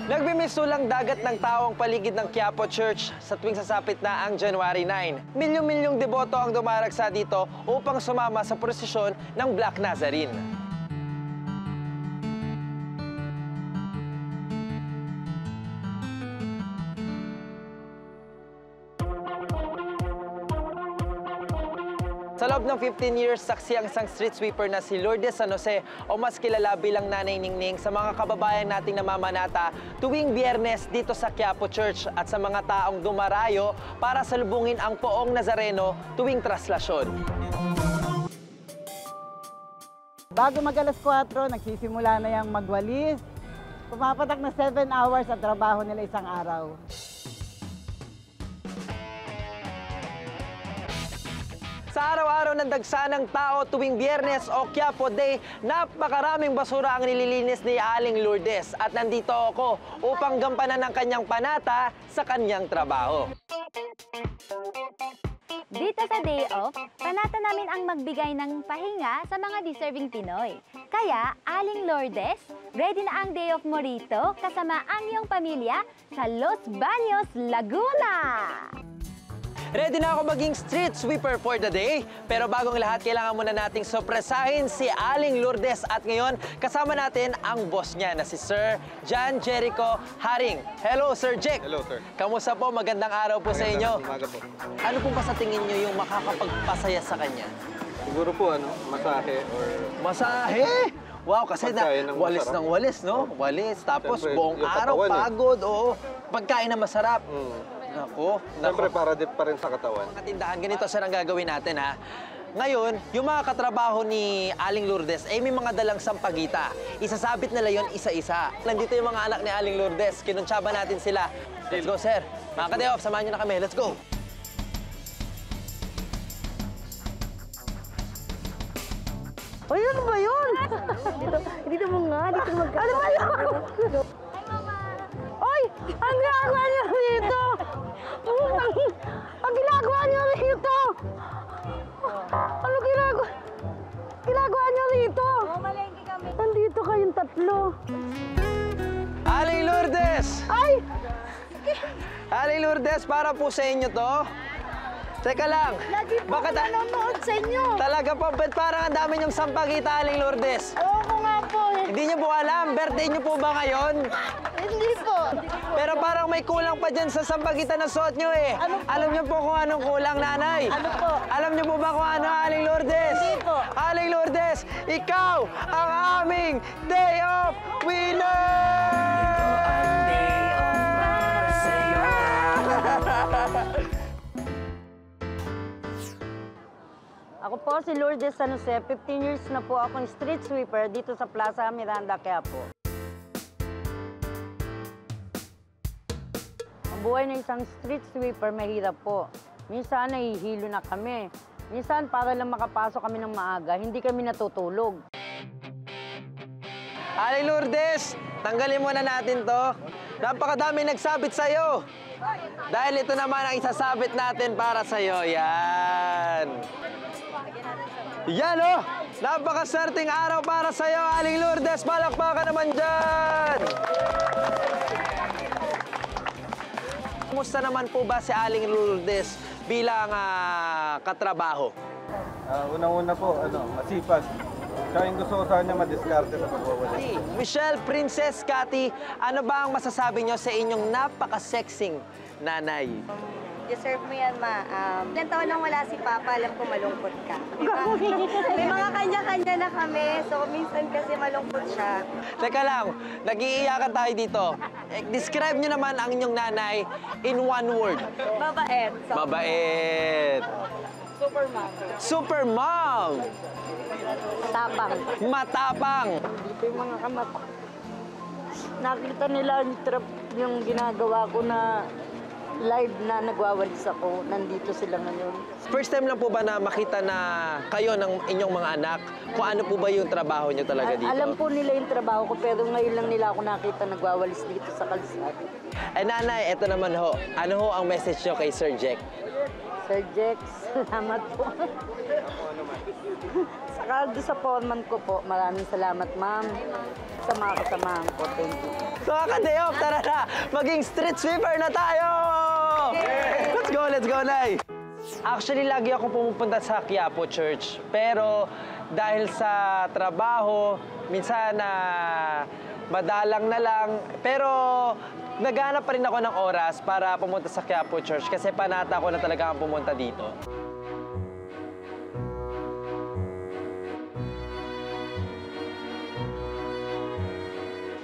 Nagbimisulang dagat ng tao ang paligid ng Quiapo Church sa tuwing sasapit na ang January 9. Milyong-milyong deboto ang dumaragsa dito upang sumama sa prosesyon ng Black Nazarene. Sa loob ng 15 years, saksi ang isang street sweeper na si Lourdes San Jose o mas kilala bilang Nanay Ningning sa mga kababayan nating namamanata tuwing Biyernes dito sa Quiapo Church at sa mga taong dumarayo para salubungin ang Poong Nazareno tuwing traslasyon. Bago mag-alas 4, nagsisimula na yung magwalis. Pumapatak na 7 hours at trabaho nila isang araw. Sa araw-araw ng dagsa ng tao tuwing Biyernes o Quiapo Day, napakaraming basura ang nililinis ni Aling Lourdes at nandito ako upang gampanan ang kanyang panata sa kanyang trabaho. Dito sa Day Off, panata namin ang magbigay ng pahinga sa mga deserving Pinoy. Kaya, Aling Lourdes, ready na ang Day Off mo rito kasama ang iyong pamilya sa Los Baños, Laguna! Ready na ako maging street sweeper for the day. Pero bagong lahat, kailangan muna nating sorpresahin si Aling Lourdes. At ngayon, kasama natin ang boss niya na si Sir John Jericho Haring. Hello, Sir Jek. Hello, sir. Kamusta po? Magandang araw po sa inyo. Umaga po. Ano po ba sa tingin niyo yung makakapagpasaya sa kanya? Siguro po, masahe or... Masahe! Wow, kasi Pagkain na ng walis masarap. ng walis, no? Walis. Tapos Siyempre, buong yung araw, katawan, pagod. Oo. Pagkain na masarap. Nako. Siyempre, para din pa rin sa katawan. Katindahan, ganito sir ang gagawin natin ha. Ngayon, yung mga katrabaho ni Aling Lourdes ay may mga dalang sampagita. Isasabit nila yon isa-isa. Nandito yung mga anak ni Aling Lourdes. Kinuntsaba natin sila. Let's go, sir. Mga ka-day-off, samahan nyo na kami. Let's go. Uy, ano ba yun? Dito mo nga, dito mo magkakaroon. Ano ba yun? Uy, ang ginagawa niyo rito! Ang ginagawa niyo rito! Ano ginagawa niyo rito? Malengke kami. Nandito kayong tatlo. Aling Lourdes! Ay! Aling Lourdes, para po sa inyo to. Teka lang. Lagi po ako nanonood sa inyo. Talaga po, ba't parang ang dami niyong sampagita, Aling Lourdes? Oo ko nga po eh. Hindi niyo po alam, birthday niyo po ba ngayon? Hindi po. Pero parang may kulang pa dyan sa sampagita na suot niyo eh. Ano po? Alam niyo po kung anong kulang, nanay? Ano po? Alam niyo po ba kung ano, Aling Lourdes? Hindi po. Aling Lourdes, ikaw ang aming Day Off winner! Ako po si Lourdes San Jose. 15 years na po akong street sweeper dito sa Plaza Miranda, Quiapo. Ang buhay ng isang street sweeper mahirap po. Minsan nahihilo na kami. Minsan para lang makapasok kami ng maaga, hindi kami natutulog. Aling Lourdes, tanggalin muna natin to. Napakadami nagsabit sa'yo. Dahil ito naman ang isasabit natin para sa'yo. Yan. Yan oh! Napakaswerteng araw para sa'yo, Aling Lourdes. Palakpakan naman dyan! Kumusta naman po ba si Aling Lourdes bilang katrabaho? Unang-una po, masipag. Kaya yung gusto ko sa kanya madiskarte sa pagwawalis. Michelle, Princess Cathy, ano ba ang masasabi niyo sa inyong napaka-sexing nanay? Deserve mo yan, ma. Ilang taon lang wala si Papa, alam ko malungkot ka. May mga kanya-kanya na kami, so minsan kasi malungkot siya. Teka lang, nag-iiyakan tayo dito. Describe niyo naman ang inyong nanay in one word. Mabait. So, Mabait. super mom. Super mom. Matapang. Matapang. Dito yung mga kamata. Nakita nila yung ginagawa ko na live na nagwawalis ako. Nandito sila ngayon. First time lang po ba na makita na kayo ng inyong mga anak kung ano po ba yung trabaho niyo talaga dito? Alam po nila yung trabaho ko, pero ngayon lang nila ako nakita nagwawalis dito sa kalsada. Nanay, eto naman ho. Ano ho ang message niyo kay Sir Jack? Sir Jex, salamat po. Saka doon sa foreman ko po, maraming salamat, ma'am. Sa mga kasamahan ko, thank you. So, ka-day off, tara na! Maging street sweeper na tayo! Let's go, Nay! Actually, lagi ako pumupunta sa Quiapo Church. Pero dahil sa trabaho, minsan na madalang na lang. Pero naghahanap pa rin ako ng oras para pumunta sa Quiapo Church kasi panata ko na talaga ang pumunta dito.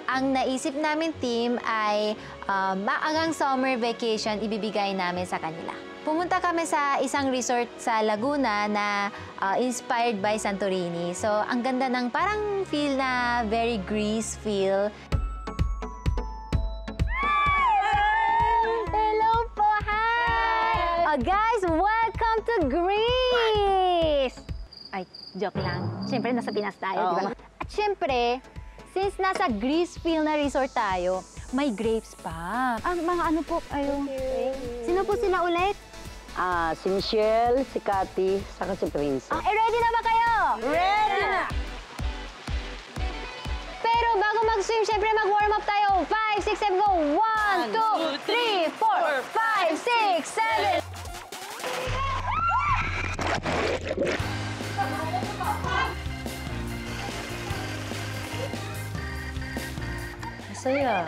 Ang naisip namin team ay maagang summer vacation ibibigay namin sa kanila. Pumunta kami sa isang resort sa Laguna na inspired by Santorini. So, ang ganda ng parang feel na very Greece feel. Hello po! Hi! Guys, welcome to Greece! Ay, joke lang. Siyempre, nasa Pinas tayo, di ba? At siyempre, since nasa Greece feel na resort tayo, may grapes pa. Mga ano po kayo? Sino po sila ulit? Si Michelle, si Cathy, saka si Prince. Ready na ba kayo? Ready na! Pero bago mag-swim, syempre mag-warm up tayo. 5, 6, 7, go! 1, 2, 3, 4, 5, 6, 7. Masaya.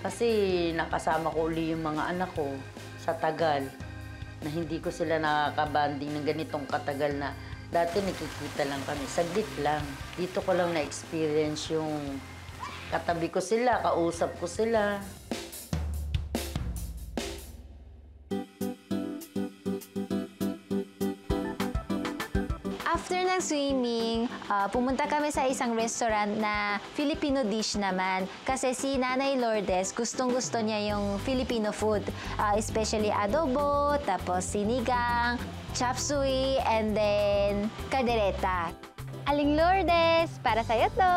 Kasi nakasama ko uli yung mga anak ko sa tagal na hindi ko sila nakakabanding ng ganitong katagal na dati nakikita lang kami, saglit lang. Dito ko lang na-experience yung katabi ko sila, kausap ko sila. After ng swimming, pumunta kami sa isang restaurant na Filipino dish naman. Kasi si Nanay Lourdes, gustong-gusto niya yung Filipino food. Especially adobo, tapos sinigang, chop suey, and then caldereta. Aling Lourdes, para sa'yo to!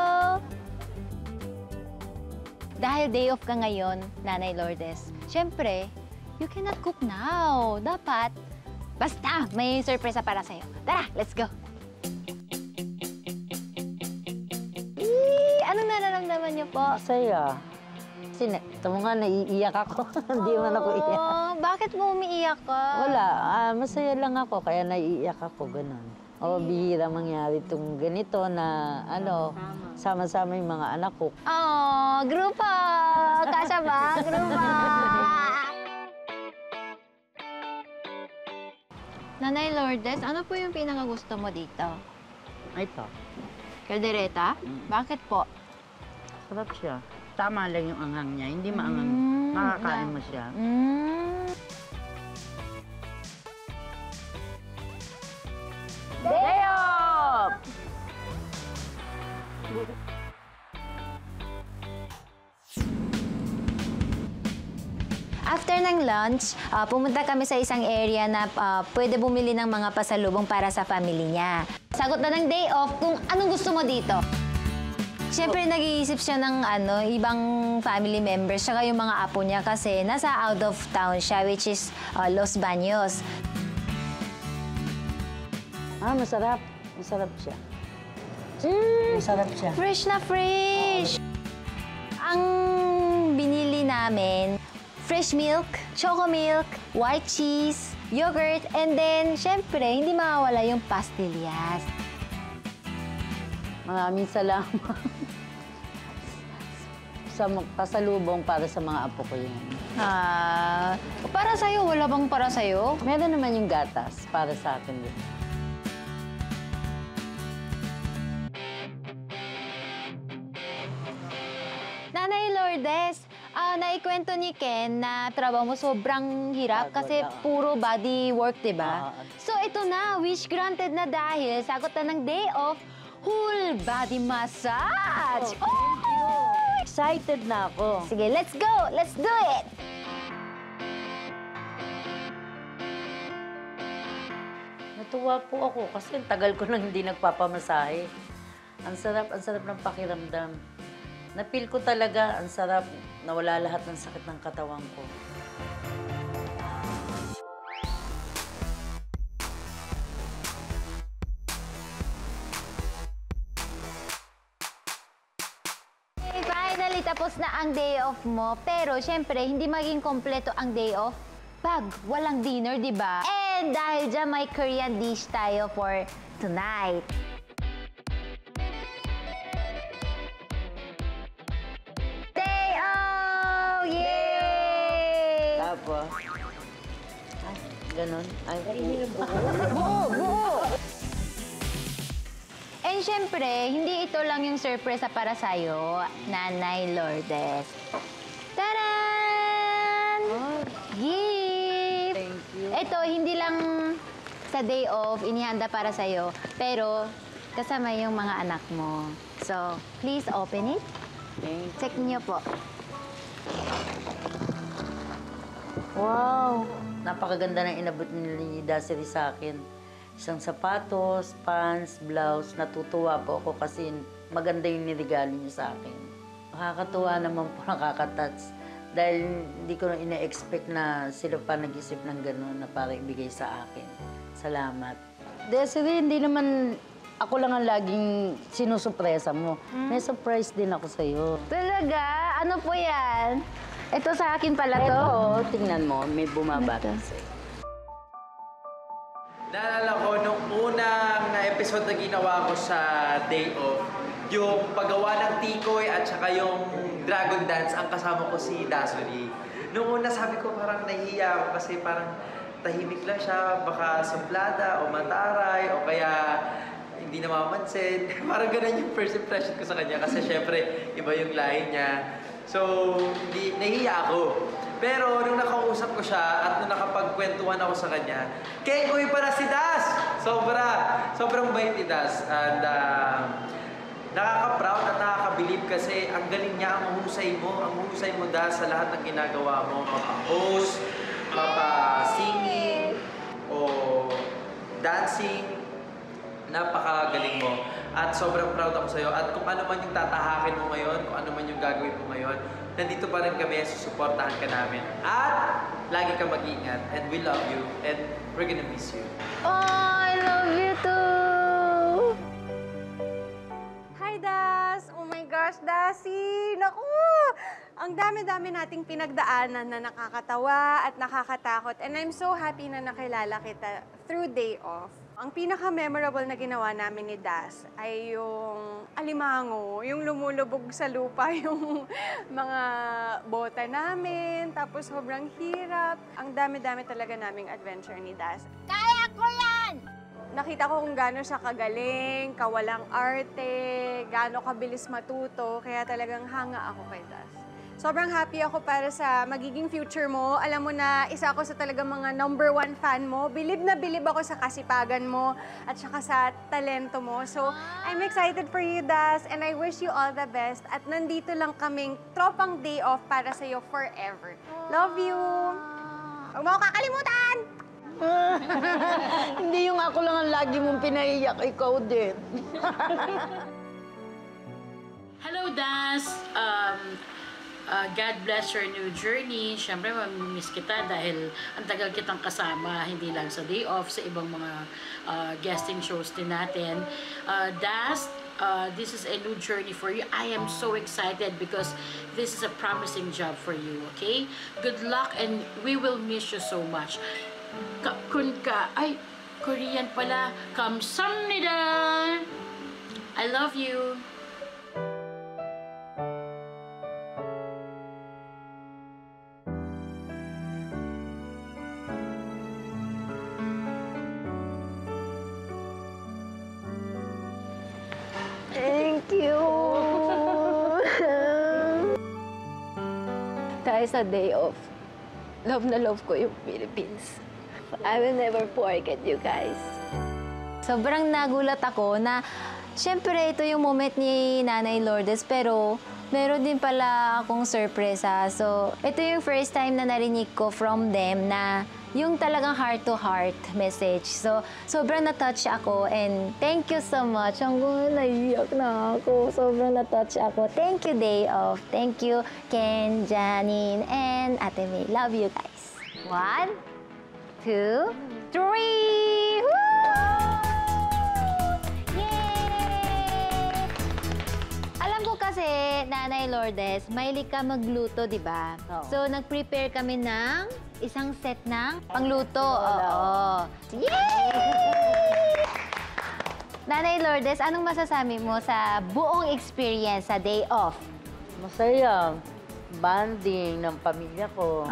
Dahil day off ka ngayon, Nanay Lourdes, syempre, you cannot cook now. Dapat, basta may surpresa para sa'yo. Tara, let's go! Anong nararamdaman niyo po? Masaya. Kasi ito nga, naiiyak ako. Hindi man ako iyak. Bakit mo umiiyak ka? Wala, masaya lang ako, kaya naiiyak ako, ganun. O, bihira mangyari itong ganito na, sama-sama yung mga anak ko. Oh, grupo! Kasya ba? Grupo! Nanay Lourdes, ano po yung pinakagusto mo dito? Ito, Caldereta? Bakit po? sarap siya. Tama lang yung anghang niya, hindi maanghang. Makakain mo siya. Day off! After ng lunch, pumunta kami sa isang area na pwede bumili ng mga pasalubong para sa family niya. Sagot na ng day off kung anong gusto mo dito. Siyempre, nag-iisip siya ng ibang family members, tsaka yung mga apo niya kasi nasa out of town siya, which is Los Baños. Masarap. Masarap siya. Masarap siya. Fresh na fresh! Ang binili namin, fresh milk, choco milk, white cheese, yogurt, and then, syempre, hindi mawawala yung pastillas. Maraming salamat sa pasalubong para sa mga apo ko yan. Para sa'yo, wala bang para sa'yo? Meron naman yung gatas para sa akin din. Nanay Lourdes, naikwento ni Ken na trabaho mo sobrang hirap kasi puro body work, di ba? So ito na, wish granted na dahil sagot na ng day off, whole body massage! Oh! Excited na ako. Sige, let's go! Let's do it! Natuwa po ako kasi ang tagal ko nang hindi nagpapamasahe. Ang sarap ng pakiramdam. Na-feel ko talaga, ang sarap, nawala lahat ng sakit ng katawan ko. na ang day off mo, pero syempre, hindi maging kompleto ang day off pag walang dinner, di ba? And dahil dyan, may Korean dish tayo for tonight. Day off! Yay! Tapos, ay, ganun. Ay, Buo! And syempre, hindi ito lang yung surprise para sa'yo, Nanay Lourdes. Taran! Gift! thank you. Ito, hindi lang sa day off, inihanda para sa'yo, pero kasama yung mga anak mo. So, please open it. Thank Check niyo po. Wow! Napakaganda ng inabot ni Dasiri sa akin. Isang sapatos, pants, blouse. Natutuwa po ako kasi maganda yung niregalo niya sa akin. Nakakatuwa naman po, nakaka-touch. Dahil hindi ko ina-expect na sila pa nag-isip ng gano'n na para ibigay sa akin. Salamat. Desiree, hindi naman ako lang ang laging sinusupresa mo. May surprise din ako sa'yo. Talaga? Ano po yan? Ito sa akin pala to? Ito, tingnan mo, may bumabata sa'yo. Naalala ko, nung unang episode na ginawa ko sa day off, yung paggawa ng tikoy at saka yung dragon dance, ang kasama ko si Dasuri. Nung una sabi ko parang nahihiya ako kasi parang tahimik lang siya, baka suplada o mataray o kaya hindi namamansin. Parang ganun yung first impression ko sa kanya kasi syempre iba yung lahi niya. So, nahihiya ako. Pero nung nakausap ko siya at nung nakapagkwentuhan ako sa kanya, Kengoy pala si Das! Sobrang bait ni Das. And nakaka-proud at nakaka-believe kasi ang galing niya, ang husay mo Das sa lahat ng ginagawa mo. Mapa-host, mapa-singing, o dancing, napakagaling mo. At sobrang proud ako sa'yo. At kung ano man yung tatahakin mo ngayon, kung ano man yung gagawin mo ngayon, nandito pa rin kami, susuportahan ka namin. At lagi ka mag-ingat. And we love you. And we're gonna miss you. Oh, I love you too! Hi, Das! Oh my gosh, Dasi! Naku! Ang dami-dami nating pinagdaanan na nakakatawa at nakakatakot. And I'm so happy na nakilala kita through day off. Ang pinaka-memorable na ginawa namin ni Das ay yung alimango, yung lumulubog sa lupa yung mga bota namin, tapos sobrang hirap. Ang dami-dami talaga naming adventure ni Das. Kaya ko yan! Nakita ko kung gaano siya kagaling, kawalang arte, gaano kabilis matuto, kaya talagang hanga ako kay Das. Sobrang happy ako para sa magiging future mo. Alam mo na isa ako sa talagang mga #1 fan mo. Bilib na bilib ako sa kasipagan mo at saka sa talento mo. So, I'm excited for you, Das, and I wish you all the best. At nandito lang kaming tropang day off para sa'yo forever. Love you! Huwag mo ako kakalimutan! Hindi yung ako lang ang lagi mong pinaiyak, ikaw din. Hello, Das! God bless your new journey. Siyempre, mamimiss kita dahil ang tagal kitang kasama, hindi lang sa day off, sa ibang mga guesting shows din natin. Das, this is a new journey for you. I am so excited because this is a promising job for you, okay? Good luck and we will miss you so much. Ay, Korean pala. Kamsahamnida! I love you. Thank you! Dahil sa day off, love na love ko yung Philippines. I will never forget you guys. Sobrang nagulat ako na, syempre ito yung moment ni Nanay Lourdes, pero meron din pala akong sorpresa. So, ito yung first time na narinig ko from them na yung talagang heart-to-heart message. So, sobrang na-touch ako and thank you so much. Hanggang naiiyak na ako. Sobrang na-touch ako. Thank you, Day Off. Thank you, Ken, Janine, and Ate May. Love you guys. 1, 2, 3! Woo! Yay! Alam ko kasi, Nanay Lourdes, mahilig ka magluto, di ba? Oo. So, nag-prepare kami ng isang set ng pangluto. Oo. Yay! Nanay Lourdes, anong masasabi mo sa buong experience sa day off? Masaya. Banding ng pamilya ko.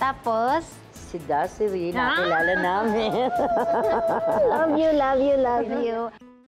Tapos, Si Dasiri, nakilala namin. Love you, love you, love love you. you.